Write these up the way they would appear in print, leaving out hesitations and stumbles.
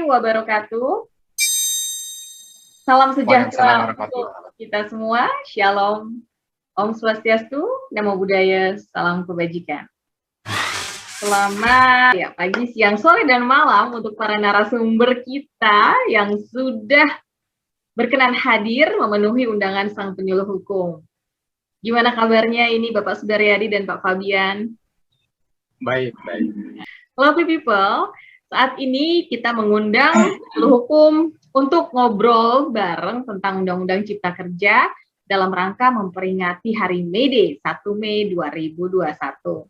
wabarakatuh. Salam sejahtera Waalaikumsalam untuk warahmatullahi. kita semua. Shalom, Om Swastiastu, Namo Buddhaya, salam kebajikan. Selamat pagi, siang, sore, dan malam untuk para narasumber kita yang sudah berkenan hadir memenuhi undangan Sang Penyuluh Hukum. Gimana kabarnya ini Bapak Sudaryadi dan Pak Fabian? Baik. Lovely people, saat ini kita mengundang penyuluh hukum untuk ngobrol bareng tentang Undang-Undang Cipta Kerja dalam rangka memperingati Hari May Day 1 Mei 2021.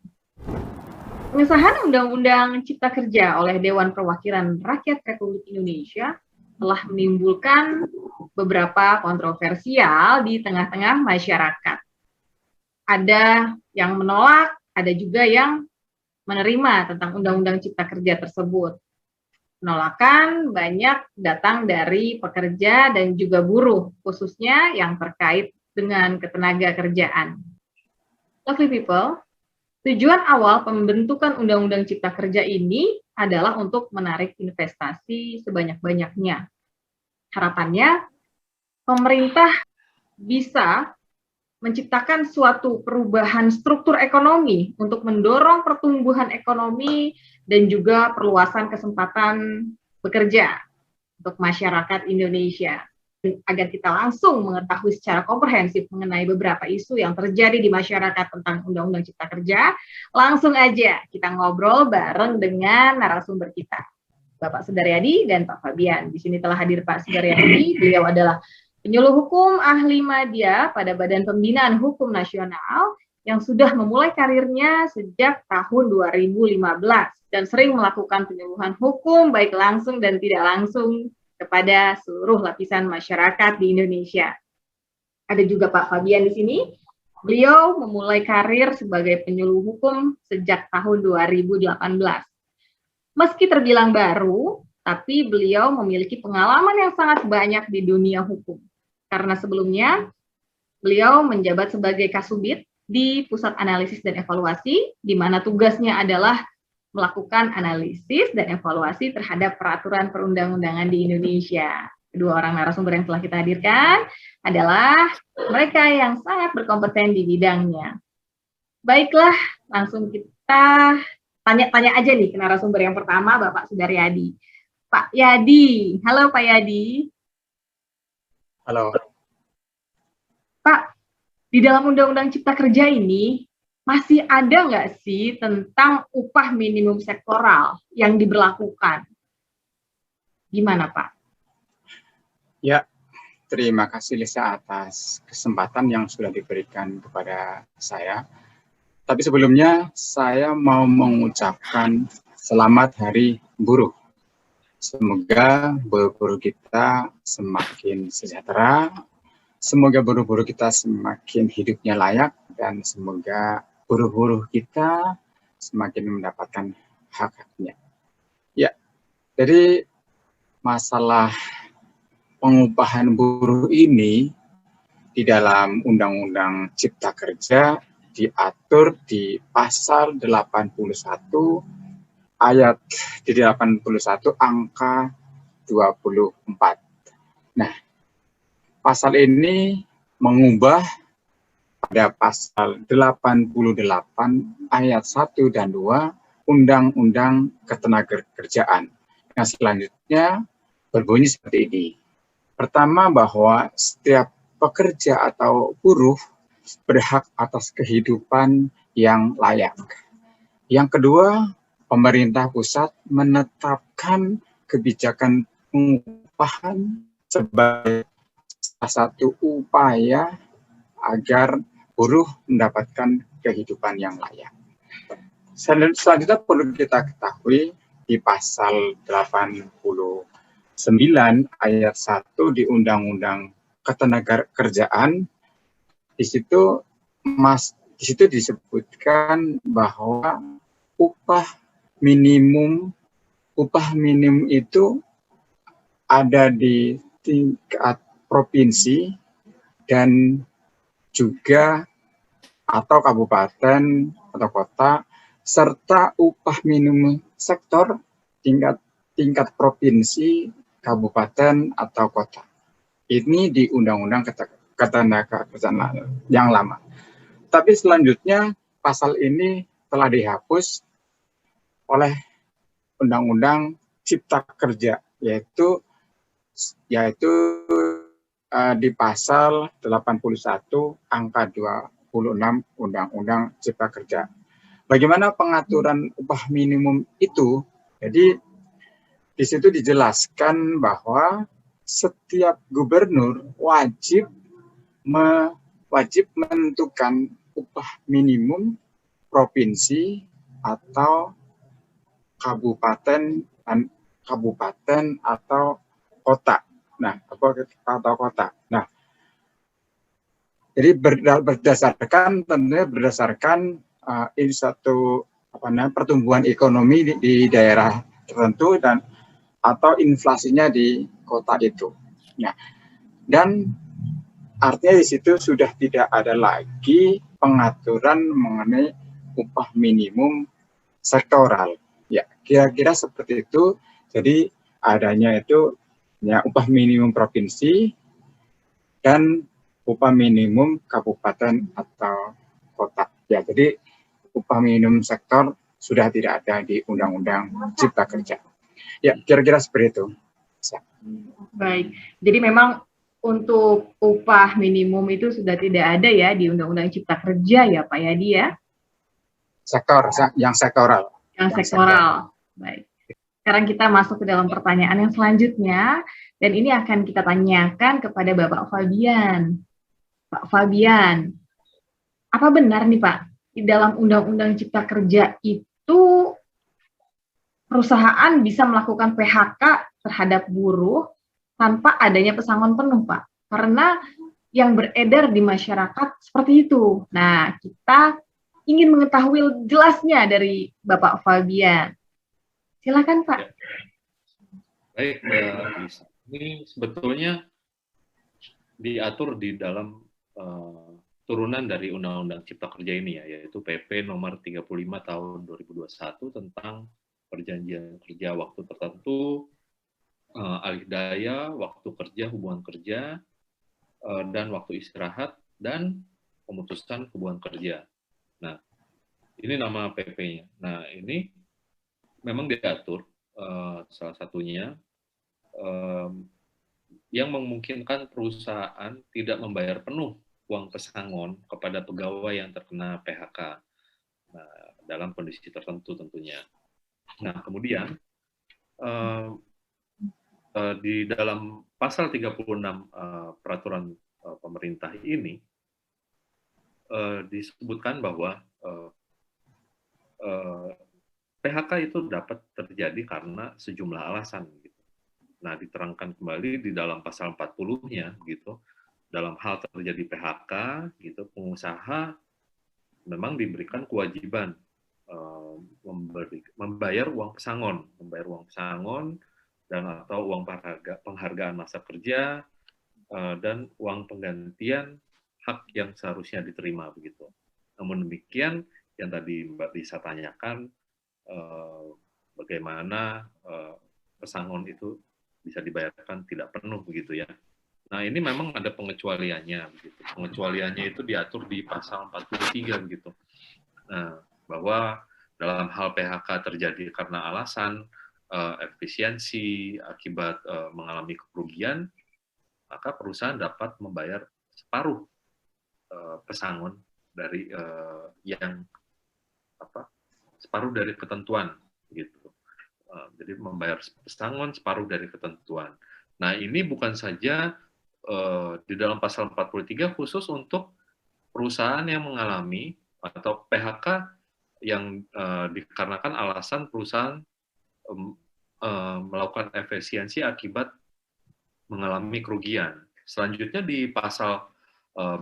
Pengesahan Undang-Undang Cipta Kerja oleh Dewan Perwakilan Rakyat Republik Indonesia telah menimbulkan beberapa kontroversial di tengah-tengah masyarakat. Ada yang menolak, ada juga yang menerima tentang Undang-Undang Cipta Kerja tersebut. Penolakan banyak datang dari pekerja dan juga buruh, khususnya yang terkait dengan ketenaga kerjaan. Lovely people, tujuan awal pembentukan Undang-Undang Cipta Kerja ini adalah untuk menarik investasi sebanyak-banyaknya. Harapannya, pemerintah bisa menciptakan suatu perubahan struktur ekonomi untuk mendorong pertumbuhan ekonomi dan juga perluasan kesempatan bekerja untuk masyarakat Indonesia. Agar kita langsung mengetahui secara komprehensif mengenai beberapa isu yang terjadi di masyarakat tentang Undang-Undang Cipta Kerja, langsung aja kita ngobrol bareng dengan narasumber kita, Bapak Sudaryadi dan Pak Fabian. Di sini telah hadir Pak Sudaryadi, beliau adalah penyuluh hukum ahli madya pada Badan Pembinaan Hukum Nasional yang sudah memulai karirnya sejak tahun 2015 dan sering melakukan penyuluhan hukum baik langsung dan tidak langsung kepada seluruh lapisan masyarakat di Indonesia. Ada juga Pak Fabian di sini. Beliau memulai karir sebagai penyuluh hukum sejak tahun 2018. Meski terbilang baru, tapi beliau memiliki pengalaman yang sangat banyak di dunia hukum. Karena sebelumnya beliau menjabat sebagai Kasubit di Pusat Analisis dan Evaluasi, di mana tugasnya adalah melakukan analisis dan evaluasi terhadap peraturan perundang-undangan di Indonesia. Kedua orang narasumber yang telah kita hadirkan adalah mereka yang sangat berkompeten di bidangnya. Baiklah, langsung kita tanya-tanya aja nih ke narasumber yang pertama, Bapak Sudaryadi. Pak Yadi, halo Pak Yadi. Halo. Pak, di dalam Undang-Undang Cipta Kerja ini masih ada nggak sih tentang upah minimum sektoral yang diberlakukan? Gimana Pak? Ya, terima kasih Lisa atas kesempatan yang sudah diberikan kepada saya. Tapi sebelumnya saya mau mengucapkan selamat Hari Buruh. Semoga buruh-buruh kita semakin sejahtera, semoga buruh-buruh kita semakin hidupnya layak, dan semoga buruh-buruh kita semakin mendapatkan hak-haknya. Ya, jadi masalah pengupahan buruh ini di dalam Undang-Undang Cipta Kerja diatur di pasal 81 ayat di 81 angka 24. Nah, pasal ini mengubah pada pasal 88 ayat 1 dan 2 Undang-Undang Ketenagakerjaan. Yang selanjutnya berbunyi seperti ini. Pertama, bahwa setiap pekerja atau buruh berhak atas kehidupan yang layak. Yang kedua, pemerintah pusat menetapkan kebijakan pengupahan sebagai salah satu upaya agar buruh mendapatkan kehidupan yang layak. Selanjutnya perlu kita ketahui di pasal 89 ayat 1 di Undang-Undang Ketenagakerjaan, di situ disebutkan bahwa upah minimum itu ada di tingkat provinsi dan juga atau kabupaten atau kota, serta upah minimum sektor tingkat tingkat provinsi, kabupaten, atau kota. Ini di Undang-Undang Ketenagakerjaan yang lama. Tapi selanjutnya pasal ini telah dihapus oleh Undang-Undang Cipta Kerja, yaitu di pasal 81 angka 26 Undang-Undang Cipta Kerja. Bagaimana pengaturan upah minimum itu? Jadi di situ dijelaskan bahwa setiap gubernur wajib menentukan upah minimum provinsi atau kabupaten atau kota. Nah, atau kota. Nah, jadi tentunya berdasarkan ini satu pertumbuhan ekonomi di daerah tertentu atau inflasinya di kota itu. Nah, dan artinya di situ sudah tidak ada lagi pengaturan mengenai upah minimum sektoral. Ya, kira-kira seperti itu. Jadi adanya itu ya upah minimum provinsi dan upah minimum kabupaten atau kota. Ya, jadi upah minimum sektor sudah tidak ada di Undang-Undang Cipta Kerja. Ya, kira-kira seperti itu. Baik, jadi memang untuk upah minimum itu sudah tidak ada ya di Undang-Undang Cipta Kerja ya Pak Yadi ya? Yang sektoral. Yang sektoral. Baik. Sekarang kita masuk ke dalam pertanyaan yang selanjutnya, dan ini akan kita tanyakan kepada Bapak Fabian. Pak Fabian, apa benar nih Pak, di dalam Undang-Undang Cipta Kerja itu perusahaan bisa melakukan PHK terhadap buruh tanpa adanya pesangon penuh Pak? Karena yang beredar di masyarakat seperti itu. Nah, kita ingin mengetahui jelasnya dari Bapak Fabian. Silakan Pak. Ya. Baik, Mbak Lisa. Ini sebetulnya diatur di dalam turunan dari Undang-Undang Cipta Kerja ini ya, yaitu PP nomor 35 tahun 2021 tentang perjanjian kerja waktu tertentu, alih daya, waktu kerja, hubungan kerja, dan waktu istirahat, dan pemutusan hubungan kerja. Nah, ini nama PP-nya. Nah, ini memang diatur salah satunya yang memungkinkan perusahaan tidak membayar penuh uang pesangon kepada pegawai yang terkena PHK dalam kondisi tertentu tentunya. Nah, kemudian di dalam pasal 36 peraturan pemerintah ini disebutkan bahwa PHK itu dapat terjadi karena sejumlah alasan gitu. Nah, diterangkan kembali di dalam pasal 40-nya gitu. Dalam hal terjadi PHK gitu, pengusaha memang diberikan kewajiban membayar uang pesangon dan atau uang penghargaan masa kerja dan uang penggantian hak yang seharusnya diterima begitu. Namun demikian yang tadi Mbak Lisa tanyakan, bagaimana pesangon itu bisa dibayarkan tidak penuh begitu ya. Nah, ini memang ada pengecualiannya begitu. Pengecualiannya itu diatur di pasal 43 begitu. Nah, bahwa dalam hal PHK terjadi karena alasan efisiensi akibat mengalami kerugian, maka perusahaan dapat membayar separuh pesangon dari separuh dari ketentuan gitu. Jadi membayar pesangon separuh dari ketentuan. Nah, ini bukan saja di dalam pasal 43 khusus untuk perusahaan yang mengalami atau PHK yang dikarenakan alasan perusahaan melakukan efisiensi akibat mengalami kerugian. Selanjutnya di pasal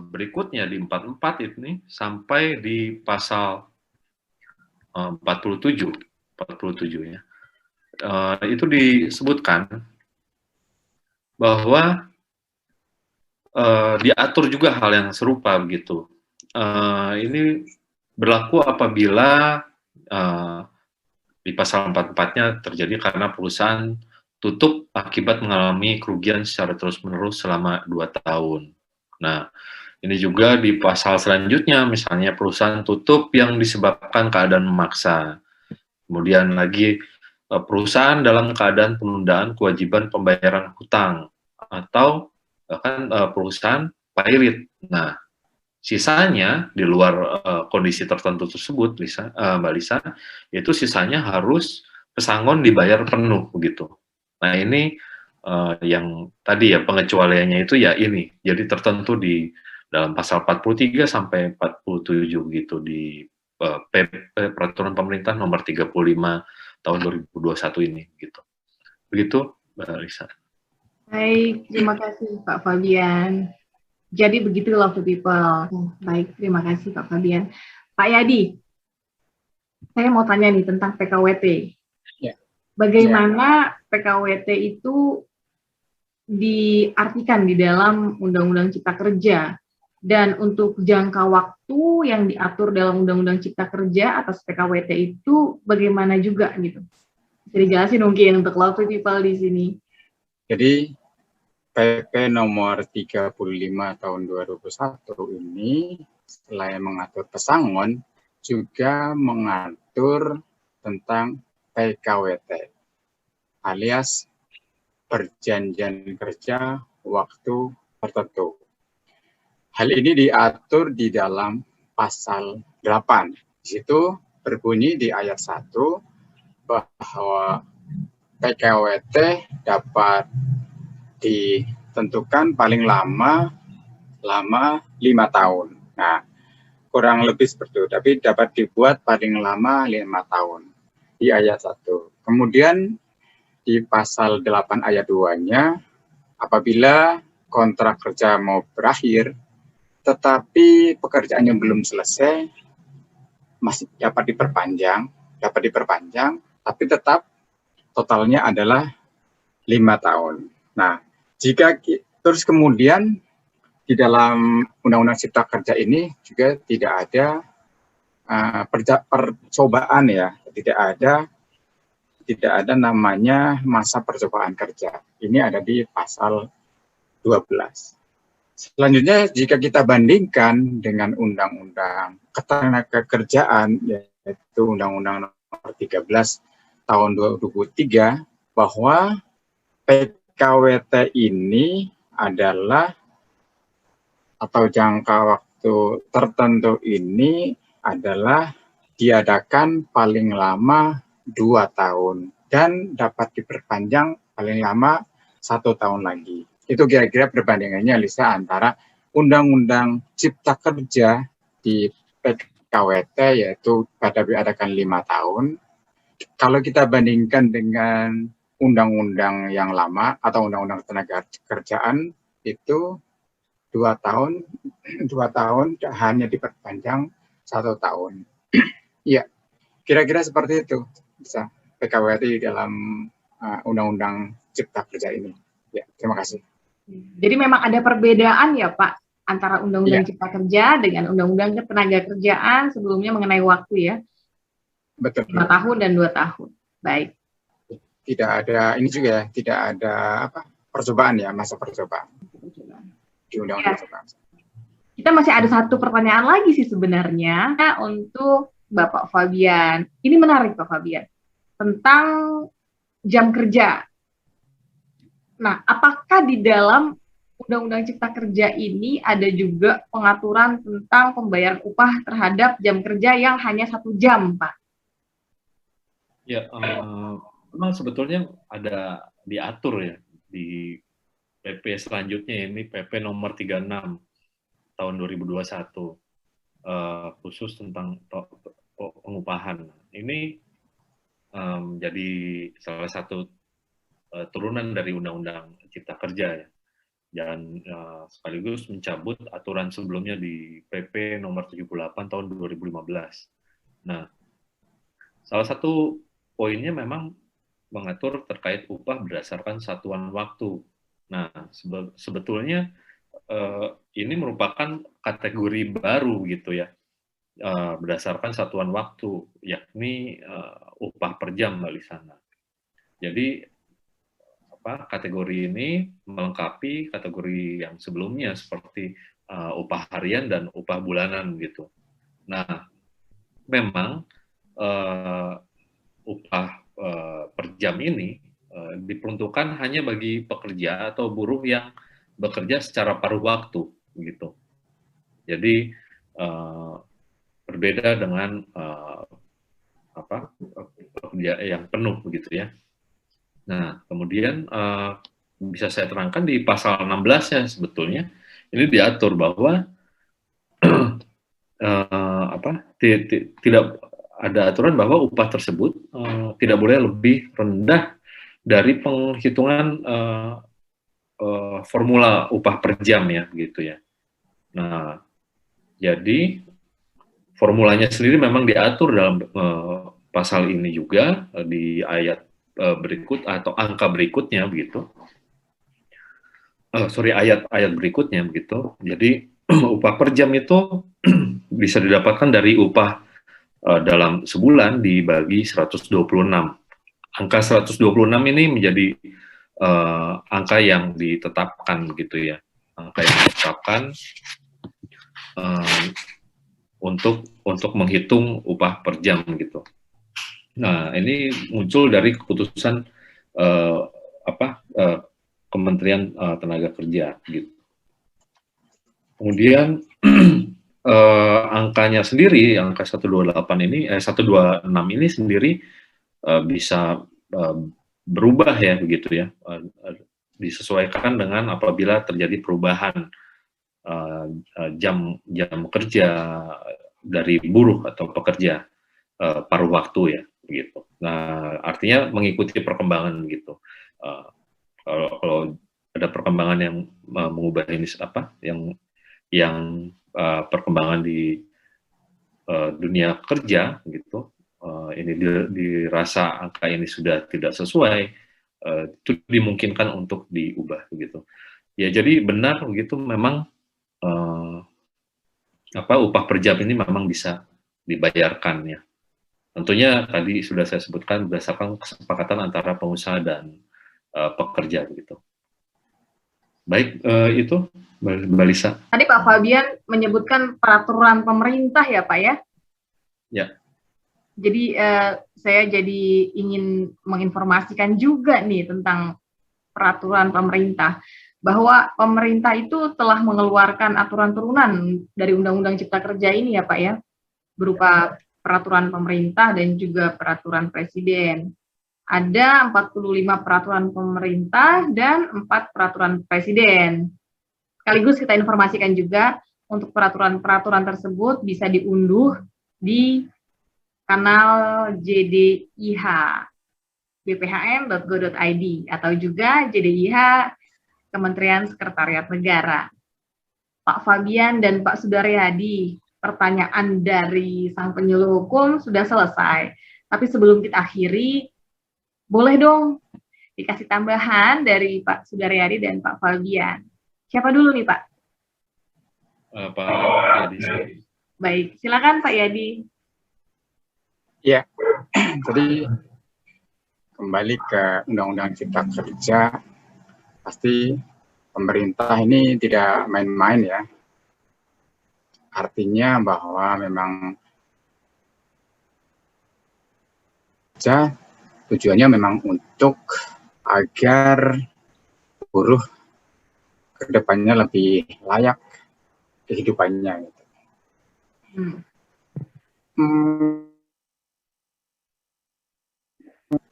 berikutnya di 44 ini sampai di pasal 47 ya. Itu disebutkan bahwa diatur juga hal yang serupa begitu. Ini berlaku apabila di pasal 44-nya terjadi karena perusahaan tutup akibat mengalami kerugian secara terus-menerus selama 2 tahun. Nah, ini juga di pasal selanjutnya, misalnya perusahaan tutup yang disebabkan keadaan memaksa. Kemudian lagi perusahaan dalam keadaan penundaan kewajiban pembayaran hutang atau bahkan perusahaan pairit. Nah, sisanya di luar kondisi tertentu tersebut, Mbak Lisa, itu sisanya harus pesangon dibayar penuh begitu. Nah, ini yang tadi ya pengecualiannya itu ya ini. Jadi tertentu di dalam pasal 43 sampai 47 gitu di PP Peraturan Pemerintah Nomor 35 tahun 2021 ini gitu. Begitu, Mbak Lisa. Baik, terima kasih Pak Fabian. Jadi begitu Love to People. Baik, terima kasih Pak Fabian. Pak Yadi, saya mau tanya nih tentang PKWT. Ya. Bagaimana PKWT itu diartikan di dalam Undang-Undang Cipta Kerja? Dan untuk jangka waktu yang diatur dalam Undang-Undang Cipta Kerja atas PKWT itu bagaimana juga gitu? Bisa dijelasin mungkin untuk Love to People di sini. Jadi PP nomor 35 tahun 2001 ini selain mengatur pesangon juga mengatur tentang PKWT alias perjanjian kerja waktu tertentu. Hal ini diatur di dalam pasal 8. Di situ berbunyi di ayat 1 bahwa PKWT dapat ditentukan paling lama 5 tahun. Nah, kurang lebih seperti itu, tapi dapat dibuat paling lama 5 tahun di ayat 1. Kemudian di pasal 8 ayat 2-nya, apabila kontrak kerja mau berakhir, tetapi pekerjaan yang belum selesai, masih dapat diperpanjang, tapi tetap totalnya adalah 5 tahun. Nah, jika terus kemudian di dalam Undang-Undang Cipta Kerja ini juga tidak ada percobaan ya, tidak ada namanya masa percobaan kerja. Ini ada di pasal 12. Selanjutnya jika kita bandingkan dengan Undang-Undang Ketenagakerjaan, yaitu Undang-Undang Nomor 13 tahun 2003, bahwa PKWT ini adalah atau jangka waktu tertentu ini adalah diadakan paling lama 2 tahun dan dapat diperpanjang paling lama 1 tahun lagi. Itu kira-kira perbandingannya, Lisa, antara Undang-Undang Cipta Kerja di PKWT, yaitu pada diadakan 5 tahun. Kalau kita bandingkan dengan undang-undang yang lama atau Undang-Undang Tenaga Kerjaan, itu 2 tahun hanya diperpanjang 1 tahun. Iya, kira-kira seperti itu bisa PKWT di dalam Undang-Undang Cipta Kerja ini. Ya, terima kasih. Jadi memang ada perbedaan ya Pak antara Undang-Undang Cipta Kerja dengan Undang-Undang Ketenagakerjaan sebelumnya mengenai waktu ya. Betul. 5 tahun dan 2 tahun. Baik. Tidak ada ini juga ya, tidak ada percobaan ya, masa percobaan. Di Undang-Undang Percobaan. Kita masih ada satu pertanyaan lagi sih sebenarnya untuk Bapak Fabian. Ini menarik Pak Fabian. Tentang jam kerja. Nah, apakah di dalam Undang-Undang Cipta Kerja ini ada juga pengaturan tentang pembayaran upah terhadap jam kerja yang hanya 1 jam, Pak? Ya, memang sebetulnya ada diatur ya di PP selanjutnya, ini PP nomor 36 tahun 2021 khusus tentang pengupahan. Ini jadi salah satu turunan dari Undang-Undang Cipta Kerja ya, dan sekaligus mencabut aturan sebelumnya di PP nomor 78 tahun 2015. Nah, salah satu poinnya memang mengatur terkait upah berdasarkan satuan waktu. Nah, sebetulnya ini merupakan kategori baru gitu ya. berdasarkan satuan waktu, yakni upah per jam, Mbak Lisana. Jadi kategori ini melengkapi kategori yang sebelumnya seperti upah harian dan upah bulanan gitu. Nah, memang upah per jam ini diperuntukkan hanya bagi pekerja atau buruh yang bekerja secara paruh waktu gitu. Jadi berbeda dengan pekerja yang penuh begitu ya. Nah, kemudian bisa saya terangkan di pasal 16 ya sebetulnya ini diatur bahwa tidak ada aturan bahwa upah tersebut tidak boleh lebih rendah dari penghitungan formula upah per jam ya gitu ya. Nah, jadi formulanya sendiri memang diatur dalam pasal ini juga di ayat berikut atau angka berikutnya begitu. Ayat berikutnya begitu. Jadi upah per jam itu bisa didapatkan dari upah dalam sebulan dibagi 126. Angka 126 ini menjadi angka yang ditetapkan gitu ya. Angka yang ditetapkan untuk menghitung upah per jam gitu. Nah, ini muncul dari keputusan Kementerian Tenaga Kerja gitu. Kemudian angkanya sendiri, angka 126 ini sendiri bisa berubah ya begitu ya, disesuaikan dengan apabila terjadi perubahan jam kerja dari buruh atau pekerja paruh waktu ya begitu. Nah, artinya mengikuti perkembangan gitu. Kalau ada perkembangan yang mengubah ini yang perkembangan di dunia kerja gitu, ini dirasa angka ini sudah tidak sesuai, itu dimungkinkan untuk diubah begitu. Ya, jadi benar begitu memang upah per jam ini memang bisa dibayarkan ya. Tentunya tadi sudah saya sebutkan berdasarkan kesepakatan antara pengusaha dan pekerja begitu. Baik, itu Mbak Lisa. Tadi Pak Fabian menyebutkan peraturan pemerintah ya Pak ya? Ya. Jadi saya jadi ingin menginformasikan juga nih tentang peraturan pemerintah, bahwa pemerintah itu telah mengeluarkan aturan turunan dari Undang-Undang Cipta Kerja ini ya Pak ya, berupa peraturan pemerintah dan juga peraturan presiden. Ada 45 peraturan pemerintah dan 4 peraturan presiden. Sekaligus kita informasikan juga untuk peraturan-peraturan tersebut bisa diunduh di kanal JDIH bphn.go.id atau juga JDIH Kementerian Sekretariat Negara. Pak Fabian dan Pak Sudaryadi, pertanyaan dari sang penyuluh hukum sudah selesai. Tapi sebelum kita akhiri, boleh dong dikasih tambahan dari Pak Sudaryadi dan Pak Fabian. Siapa dulu nih Pak? Pak Yadi. Baik, silakan Pak Yadi. Ya, jadi kembali ke Undang-Undang Cipta Kerja, pasti pemerintah ini tidak main-main ya. Artinya bahwa memang tujuannya memang untuk agar buruh kedepannya lebih layak kehidupannya. Gitu.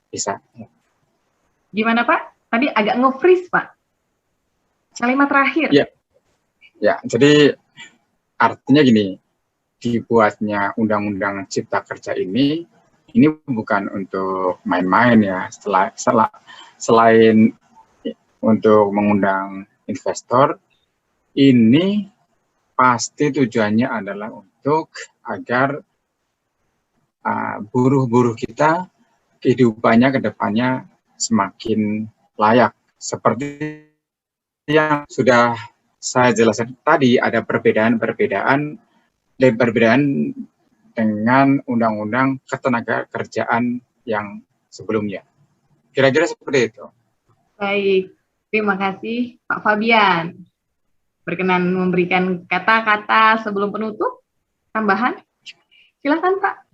Bisa. Gimana Pak? Tadi agak nge-freeze Pak. Kalimat terakhir. Ya, jadi artinya gini, dibuatnya Undang-Undang Cipta Kerja ini bukan untuk main-main ya. Selain untuk mengundang investor, ini pasti tujuannya adalah untuk agar buruh-buruh kita kehidupannya ke depannya semakin layak. Seperti yang sudah saya jelaskan tadi, ada perbedaan dengan undang-undang ketenagakerjaan yang sebelumnya. Kira-kira seperti itu. Baik, terima kasih Pak Fabian. Berkenan memberikan kata-kata sebelum penutup, tambahan? Silakan Pak.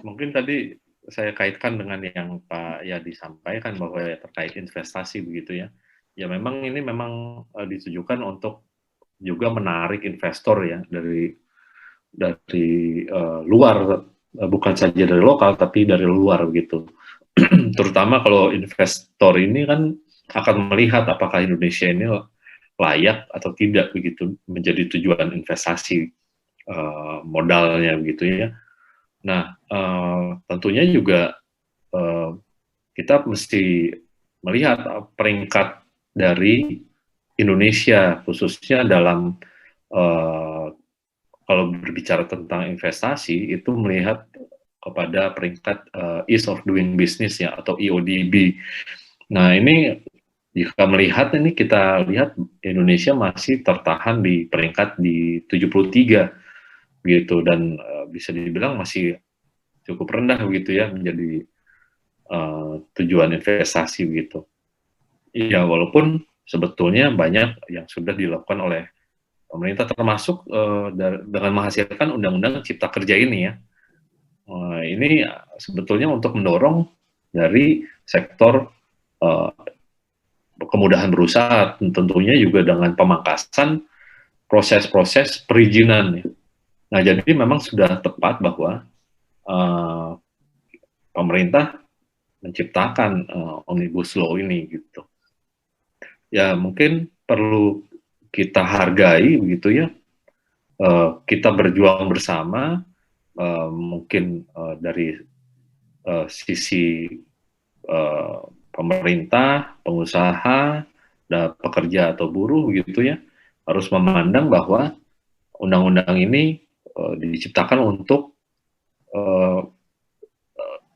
Mungkin tadi saya kaitkan dengan yang Pak Yadi sampaikan bahwa terkait investasi begitu ya. Ya memang ini memang ditujukan untuk juga menarik investor ya dari luar, bukan saja dari lokal tapi dari luar gitu. Terutama kalau investor ini kan akan melihat apakah Indonesia ini layak atau tidak begitu menjadi tujuan investasi modalnya begitu ya. Nah, tentunya juga kita mesti melihat peringkat dari Indonesia khususnya dalam kalau berbicara tentang investasi itu melihat kepada peringkat ease of doing business ya atau EODB. Nah, ini jika melihat ini kita lihat Indonesia masih tertahan di peringkat di 73 gitu dan bisa dibilang masih cukup rendah begitu ya menjadi tujuan investasi begitu. Ya walaupun sebetulnya banyak yang sudah dilakukan oleh pemerintah termasuk dengan menghasilkan undang-undang cipta kerja ini ya. Ini sebetulnya untuk mendorong dari sektor kemudahan berusaha, tentunya juga dengan pemangkasan proses-proses perizinan. Ya. Nah, jadi memang sudah tepat bahwa pemerintah menciptakan Omnibus Law ini gitu. Ya mungkin perlu kita hargai begitu ya. Kita berjuang bersama, mungkin dari sisi pemerintah, pengusaha, dan pekerja atau buruh gitu ya, harus memandang bahwa undang-undang ini diciptakan untuk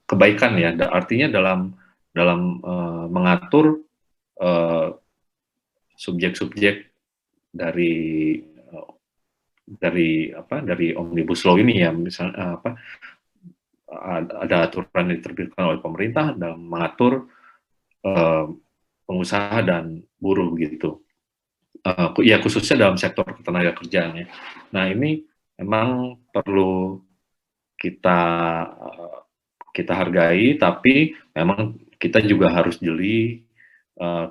kebaikan ya, artinya dalam mengatur subjek-subjek dari Omnibus Law ini ya, misalnya ada aturan yang diterbitkan oleh pemerintah dalam mengatur pengusaha dan buruh gitu. Ya khususnya dalam sektor ketenaga kerjaan ya. Nah ini memang perlu kita hargai, tapi memang kita juga harus jeli.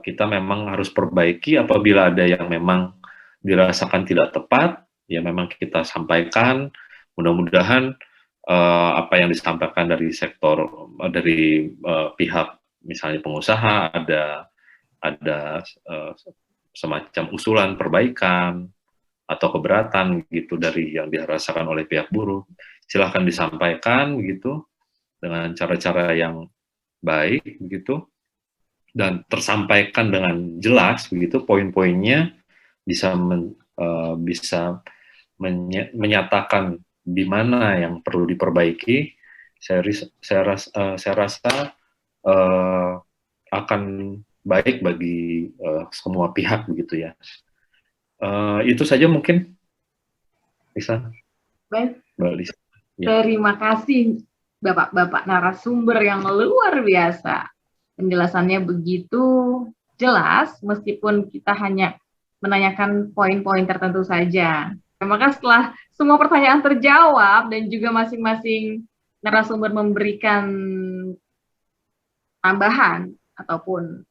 Kita memang harus perbaiki apabila ada yang memang dirasakan tidak tepat, ya memang kita sampaikan. Mudah-mudahan apa yang disampaikan dari sektor dari pihak misalnya pengusaha ada semacam usulan perbaikan atau keberatan gitu dari yang dirasakan oleh pihak buruh, silahkan disampaikan gitu dengan cara-cara yang baik begitu dan tersampaikan dengan jelas begitu poin-poinnya, bisa menyatakan di mana yang perlu diperbaiki. Saya rasa akan baik bagi semua pihak begitu ya. Itu saja mungkin Lisa. Baik. Mbak Lisa. Ya. Terima kasih Bapak-bapak narasumber yang luar biasa. Penjelasannya begitu jelas meskipun kita hanya menanyakan poin-poin tertentu saja. Maka setelah semua pertanyaan terjawab dan juga masing-masing narasumber memberikan tambahan ataupun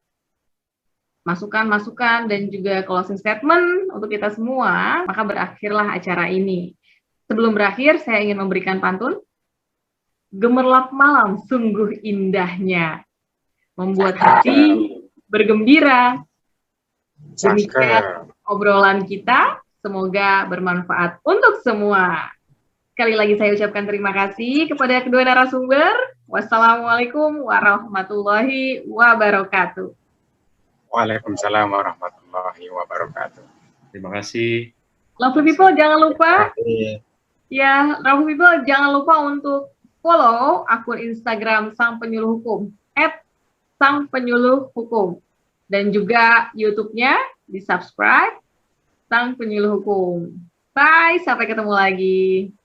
masukan-masukan dan juga closing statement untuk kita semua, maka berakhirlah acara ini. Sebelum berakhir, saya ingin memberikan pantun. Gemerlap malam sungguh indahnya, membuat hati bergembira. Demikian obrolan kita, semoga bermanfaat untuk semua. Sekali lagi saya ucapkan terima kasih kepada kedua narasumber. Wassalamualaikum warahmatullahi wabarakatuh. Waalaikumsalam warahmatullahi wabarakatuh. Terima kasih. Lovely people, jangan lupa. Ya, lovely people, jangan lupa untuk follow akun Instagram Sang Penyuluh Hukum @sangpenyuluhhukum dan juga YouTube-nya di subscribe Sang Penyuluh Hukum. Bye, sampai ketemu lagi.